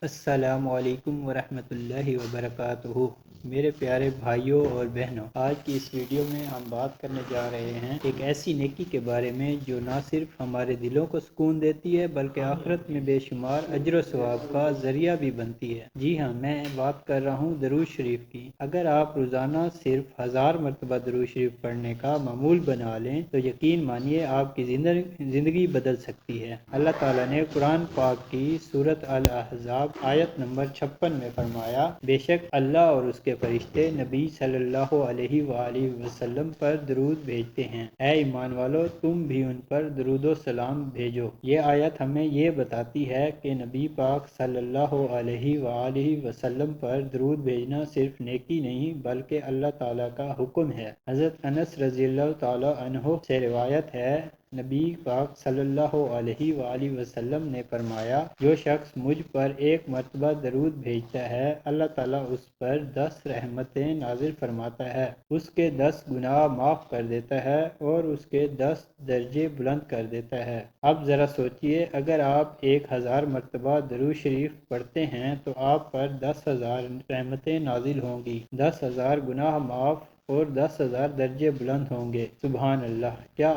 السلام علیکم ورحمۃ اللہ وبرکاتہ۔ میرے پیارے بھائیوں اور بہنوں، آج کی اس ویڈیو میں ہم بات کرنے جا رہے ہیں ایک ایسی نیکی کے بارے میں جو نہ صرف ہمارے دلوں کو سکون دیتی ہے بلکہ آخرت میں بے شمار اجر و ثواب کا ذریعہ بھی بنتی ہے۔ جی ہاں، میں بات کر رہا ہوں درود شریف کی۔ اگر آپ روزانہ صرف 1000 مرتبہ درود شریف پڑھنے کا معمول بنا لیں تو یقین مانیے آپ کی زندگی بدل سکتی ہے۔ اللہ تعالیٰ نے قرآن پاک کی سورۃ الاحزاب آیت نمبر 56 میں فرمایا، بے شک اللہ اور اس کے فرشتے نبی صلی اللہ علیہ وآلہ وسلم پر درود بھیجتے ہیں، اے ایمان والو تم بھی ان پر درود و سلام بھیجو۔ یہ آیت ہمیں یہ بتاتی ہے کہ نبی پاک صلی اللہ علیہ وآلہ وسلم پر درود بھیجنا صرف نیکی نہیں بلکہ اللہ تعالیٰ کا حکم ہے۔ حضرت انس رضی اللہ تعالیٰ عنہ سے روایت ہے، نبی پاک صلی اللہ علیہ وآلہ وسلم نے فرمایا، جو شخص مجھ پر ایک مرتبہ درود بھیجتا ہے اللہ تعالیٰ اس پر 10 رحمتیں نازل فرماتا ہے، اس کے 10 گناہ معاف کر دیتا ہے اور اس کے 10 درجے بلند کر دیتا ہے۔ اب ذرا سوچئے، اگر آپ 1000 مرتبہ درود شریف پڑھتے ہیں تو آپ پر 10,000 رحمتیں نازل ہوں گی، 10,000 گناہ معاف اور 10,000 درجے بلند ہوں گے۔ سبحان اللہ، کیا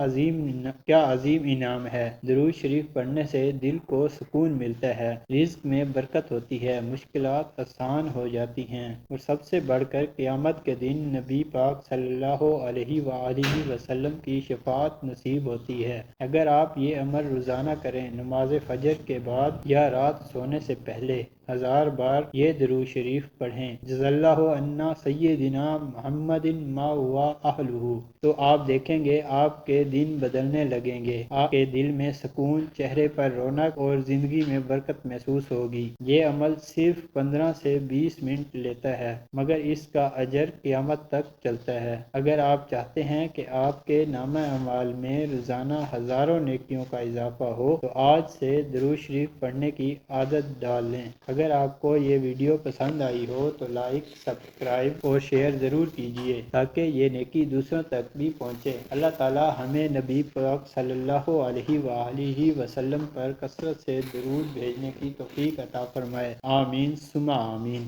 عظیم انعام ہے۔ درود شریف پڑھنے سے دل کو سکون ملتا ہے، رزق میں برکت ہوتی ہے، مشکلات آسان ہو جاتی ہیں اور سب سے بڑھ کر قیامت کے دن نبی پاک صلی اللہ علیہ وآلہ وسلم کی شفاعت نصیب ہوتی ہے۔ اگر آپ یہ عمل روزانہ کریں، نماز فجر کے بعد یا رات سونے سے پہلے 1000 بار یہ درود شریف پڑھیں، جزا اللہ عنا سیدنا محمد ما ہوا اہلہ، تو آپ دیکھیں گے آپ کے دن بدلنے لگیں گے، آپ کے دل میں سکون، چہرے پر رونق اور زندگی میں برکت محسوس ہوگی۔ یہ عمل صرف 15 سے 20 منٹ لیتا ہے مگر اس کا اجر قیامت تک چلتا ہے۔ اگر آپ چاہتے ہیں کہ آپ کے نامہ اعمال میں روزانہ ہزاروں نیکیوں کا اضافہ ہو تو آج سے درود شریف پڑھنے کی عادت ڈال لیں۔ اگر آپ کو یہ ویڈیو پسند آئی ہو تو لائک، سبسکرائب اور شیئر ضرور کیجیے تاکہ یہ نیکی دوسروں تک بھی پہنچے۔ اللہ تعالی ہمیں نبی پاک صلی اللہ علیہ وآلہ وسلم پر کثرت سے درود بھیجنے کی توفیق عطا فرمائے۔ آمین ثم آمین۔